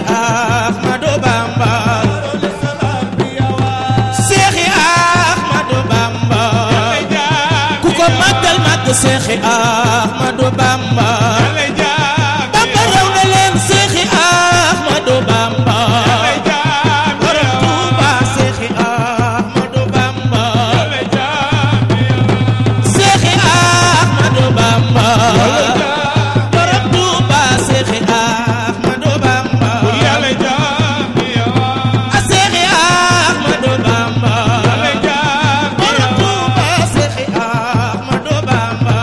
Ahmadou Bamba Seexi Ahmadou Bamba ku ko màggal màgg Seexi Ahmadou Bamba Bamba raw na leen Seexi Ahmadou Bamba borom Tuuba Seexi Ahmadou Bamba Seexi Ahmadou Bamba borom Tuuba Seexi Ahmadou Bamba Seexi Ahmadou Bamba borom Tuuba Seexi Ahmadou Bamba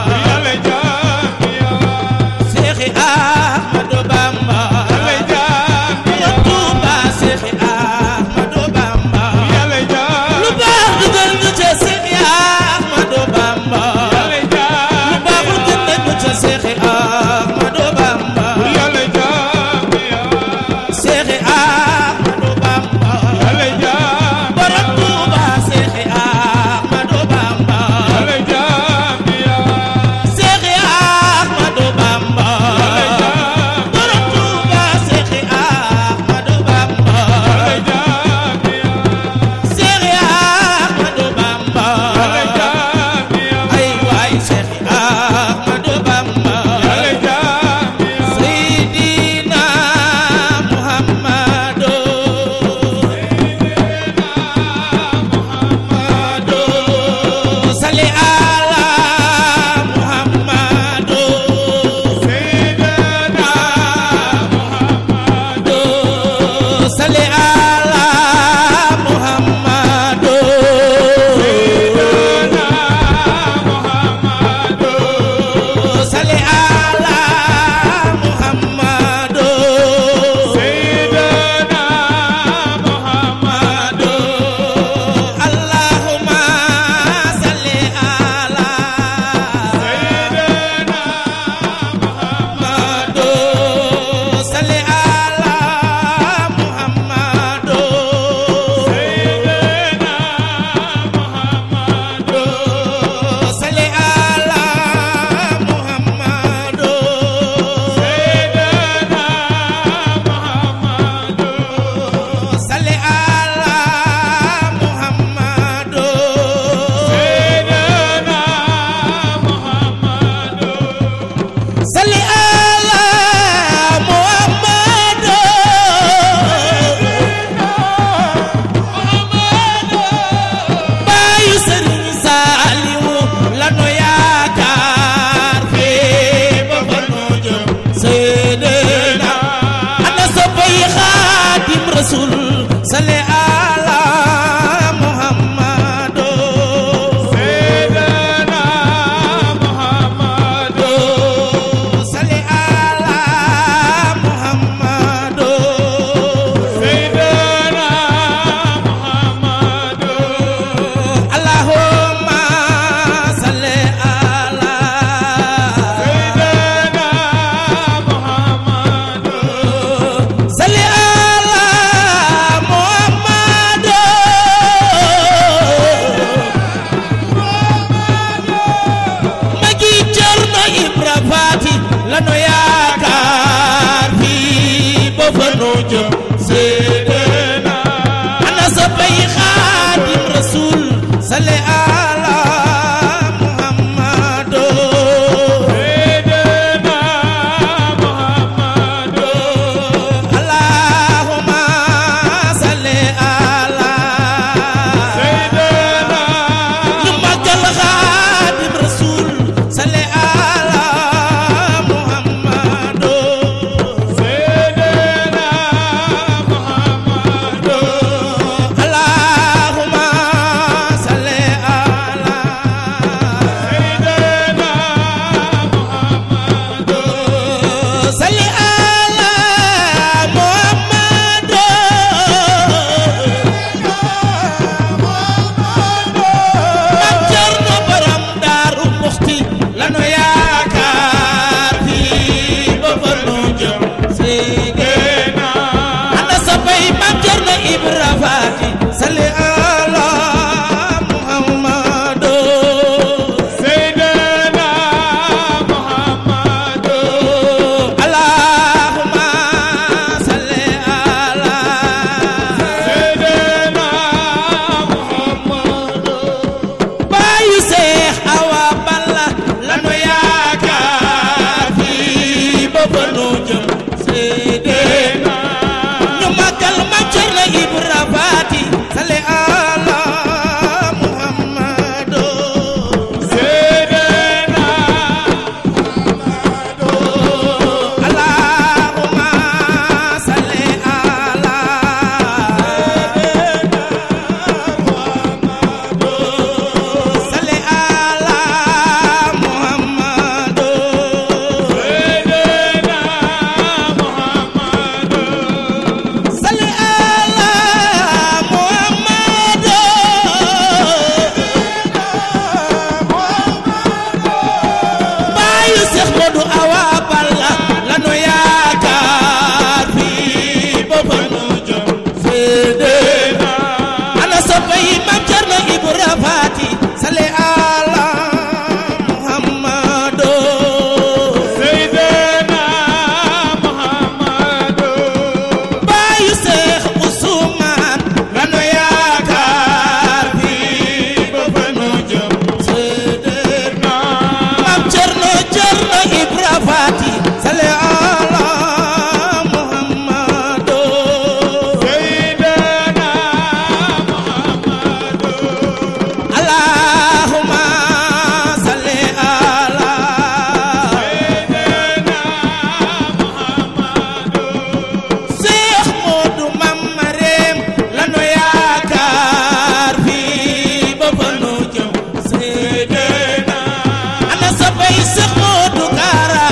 Seex Moodu Kara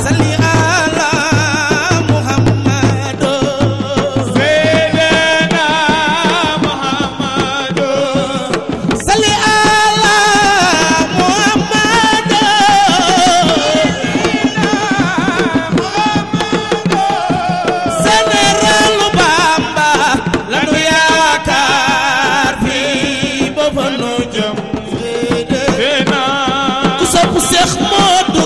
salli ala Muhammadu Seydina Muhammadu salli ala Muhammadu Généralu Bamba lanu yaakaar fii ba fa nu jëm Seydina ku sopp Seex Moodu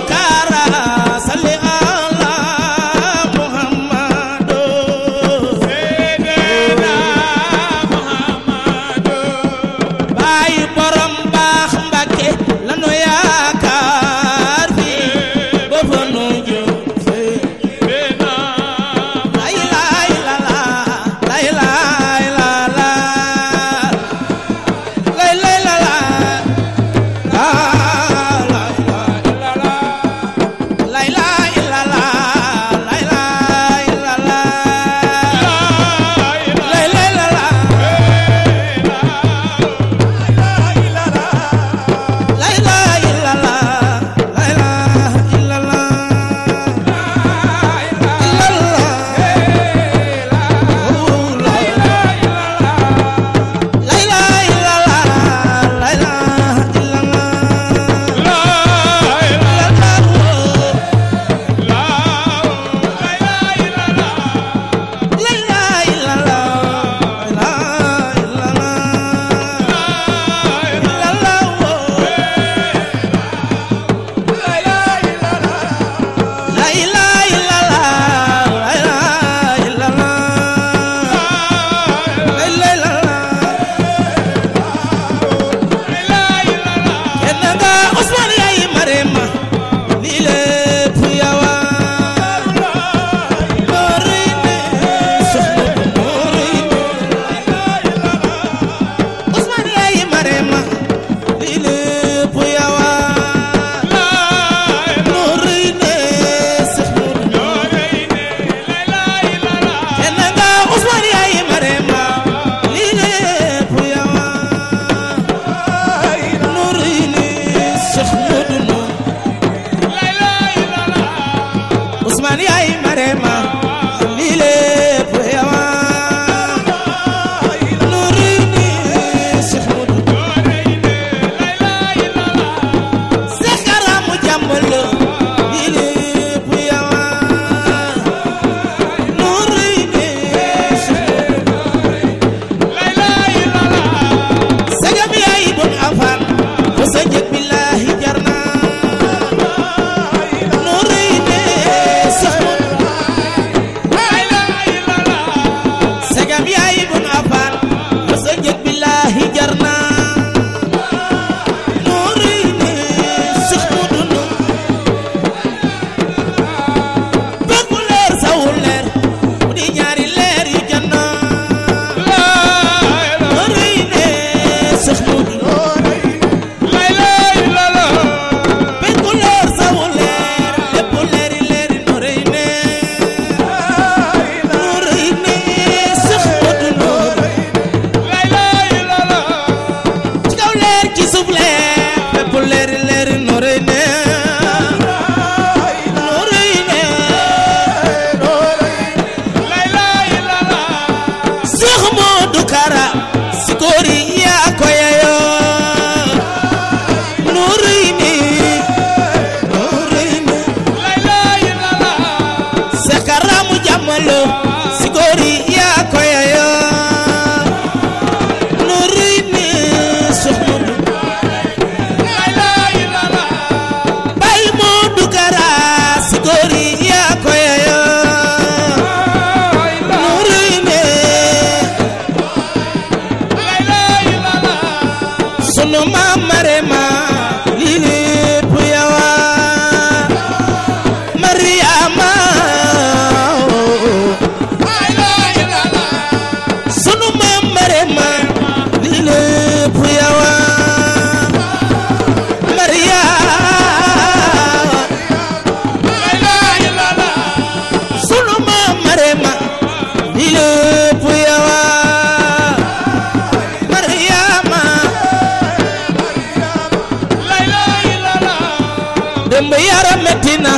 dëmb yaram metti na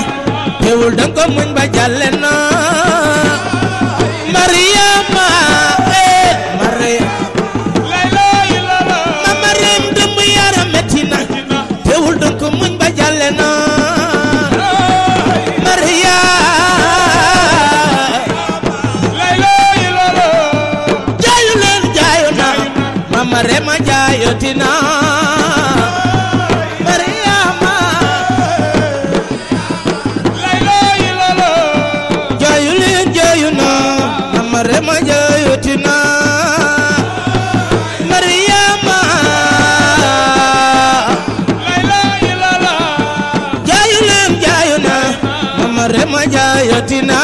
teewul danga ko muñ ba jàlle na Mariama ma Mariam dëmb yaram metti na teewul danga ko muñ ba jàlle na Marema jaayotina Mariama jaayuleen jaayuna Marema jaayotina Mariama jaayuleen jaayuna Marema jaayotina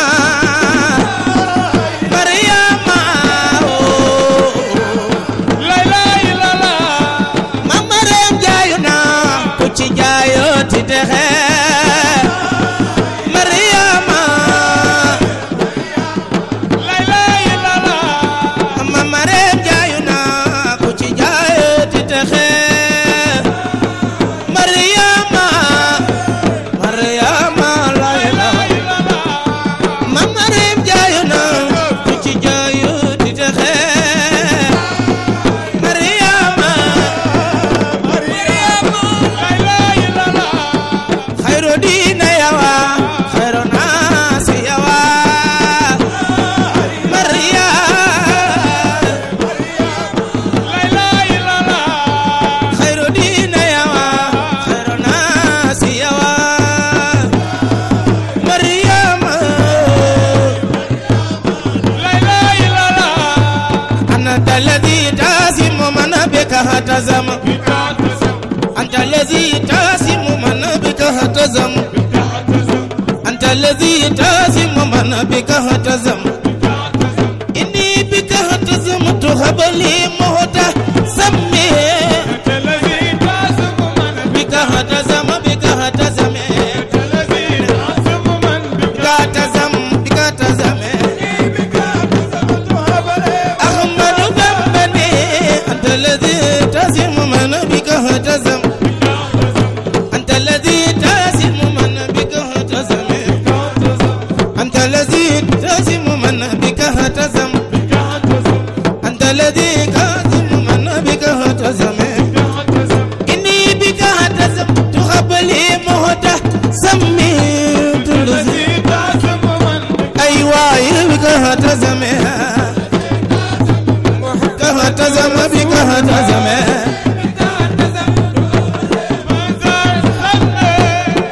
أنت الذي تاسم من بك هتزم أنت الذي تاسم من بك هتزم إني بك هتزم تهب لي مهتا سمي أنت الذي تاسم من بك هتزم بك هتزم أنت الذي تاسم من بك هتزم بك هتزم أحمد بمبني أنت الذي تاسم من بك هتزم أنت الذي تاسم من بك هتزم أنت الذي تاسم من بك هتزم أنت الذي كاسم من بك هتزم إني بك هتزم تخب لي مهته سمي الذي تاسم من أيوة بك هتزم كهتزم بك هتزم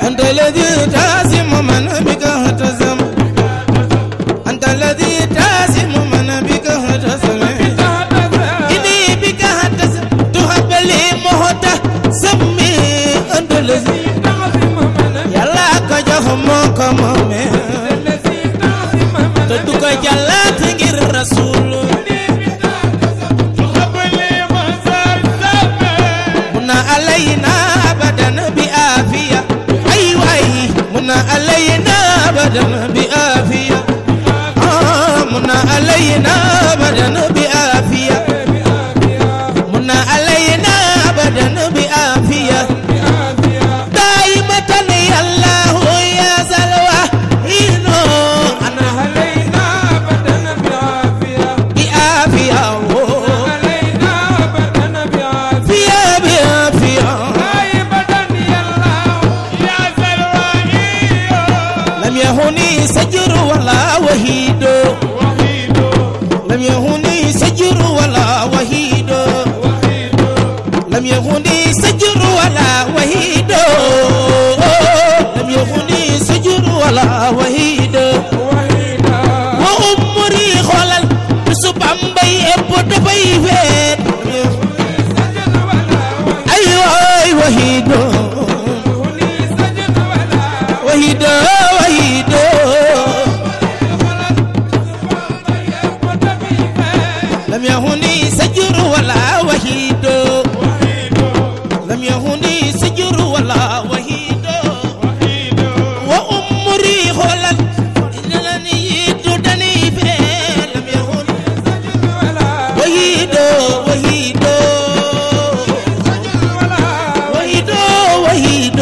أنت الذي تاسم من بك هتزم أنت الذي تاسم من بك هتزم إني بك هتزم تهب لي مهته سمي أنت الذي يلا كجهم كمامي تدك جلات غير رسول علينا أبدا بآفية أيوة منا علينا أبدا بآفية منا علينا أبدا بآفية منا علينا أبدا بآفية دائمة يا الله يا سلوى إنه أنا علينا أبدا بآفية بآفية يهوني سجر ولا وهيد لم يهوني سجر ولا وهيد لم يهوني سجر ولا وهيد لم يهوني سجر ولا وهيد وأمري خلال بسبام بي أبود بي فين أيوة وهيد وهيد لم يهوني سجر ولا وهيد لم يهوني سجر ولا وهيد وأمري خلال إنني يدني فين لم يهوني سجر ولا وهيد وهيد وهيد وهيد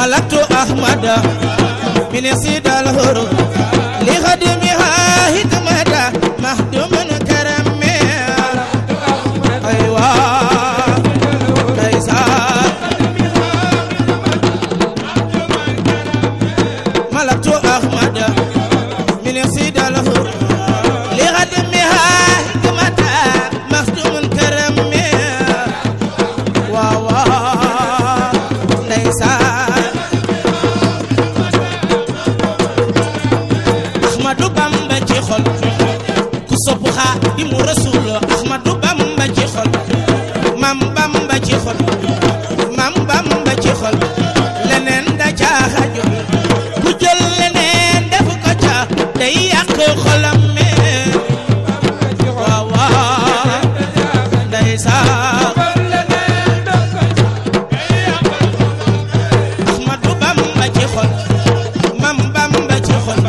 ملكت أحمد من سيد الهروب لخدمها حكمة مخدوم كرم أيوة ليس ملكت أحمد من سيد الهروب لخدمها حكمة مخدوم كرم واو ليس Ahmadu Bamba ci xol ku sopp Xaadimu Rasuul Ahmadu Bamba ci xol Mam Bamba ci xol Mam Bamba ci xol leneen da ca xaju ku jël leneen def ko ca day yàq xolam me waaw waaw ndeysaan Ahmadu Bamba ci xol Mam Bamba ci xol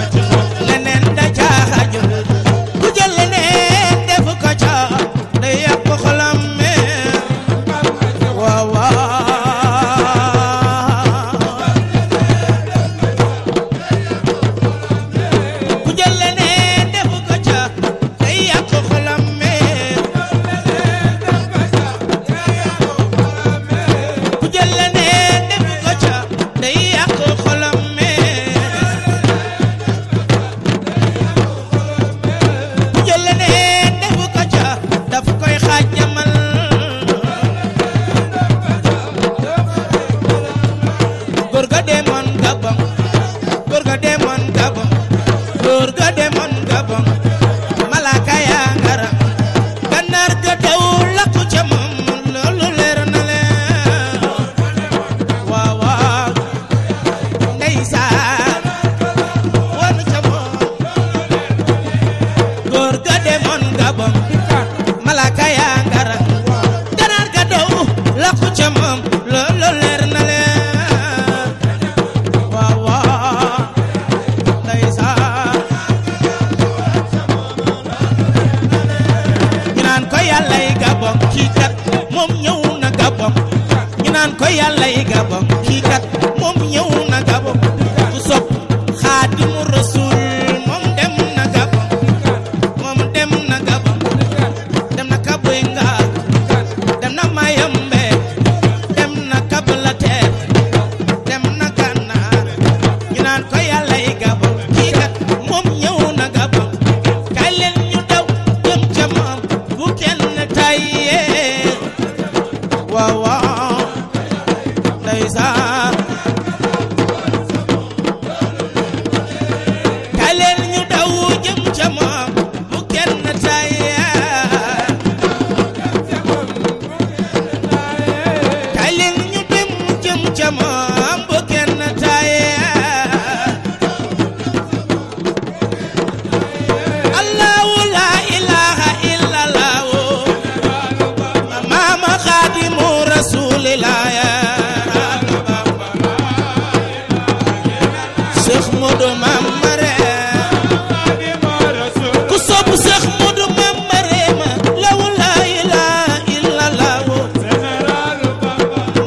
ko yàlla yi Gabon kii kat moom ñëw na Gabon ku sopp Xaadimu Rasuul moom dem na Gabon moom dem na Gabon dem na Kabwenga dem na Mayombe dem na Kablater dem na Gànnaar ñu naan ko yàlla yi Gabon kii kat moom ñëw na Gabon kay leen ñu daw jëm ca moom bu kenn tayee waaw waaw ndeysaan kay leen ñu daw jëm ca moom bu kenn tayee kay leen ñu dem jëm ca moom bu kenn tayee allahu la ilaha illallah maama Xaadimu Rasuulillah Cheikh Modou Mamare ku sopp Cheikh Modou Mamare ma law la ilaha illallah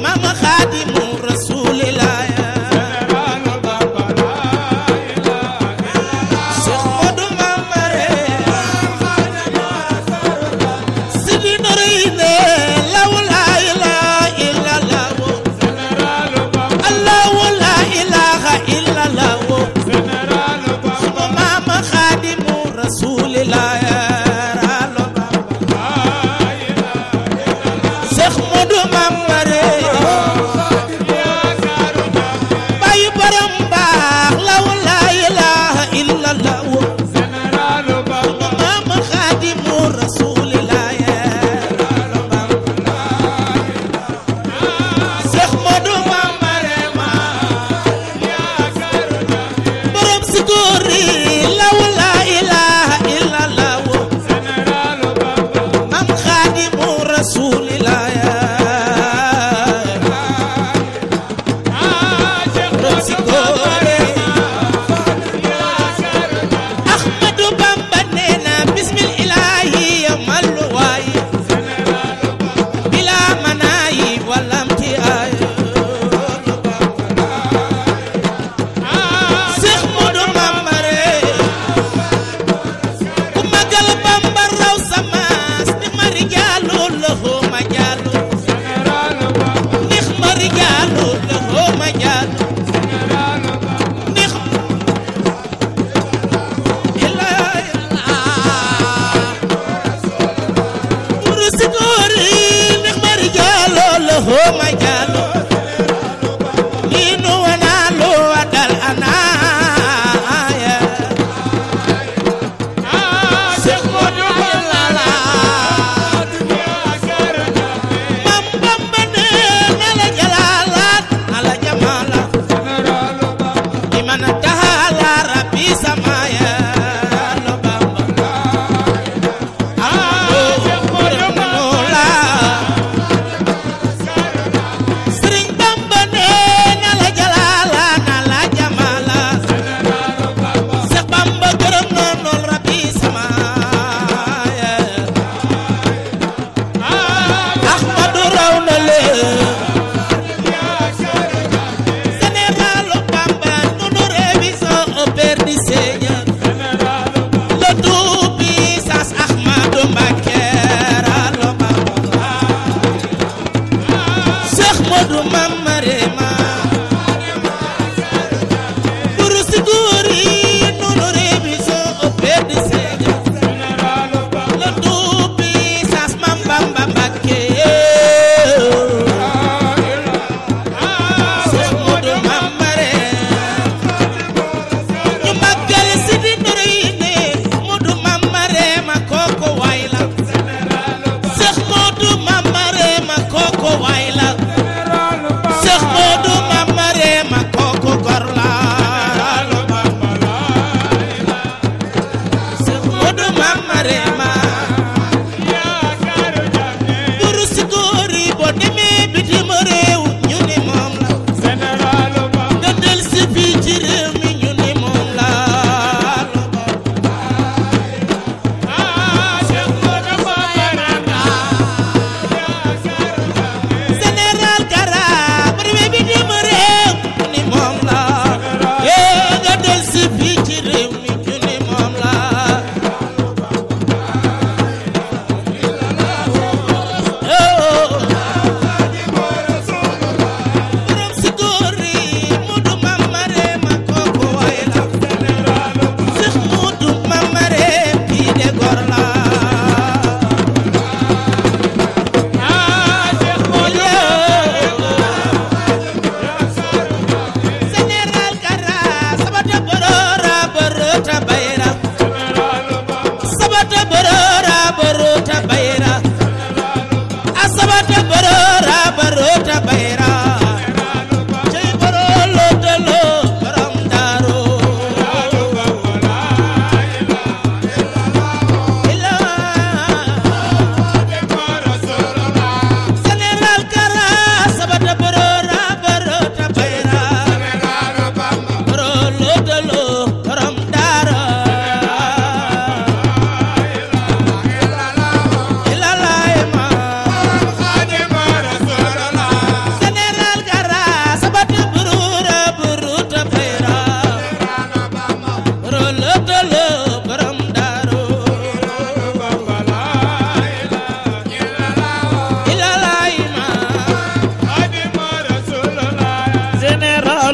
maama Xaadimu Rasuulillah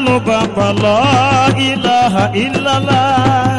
Ahmadu Bamba la ilaha illallah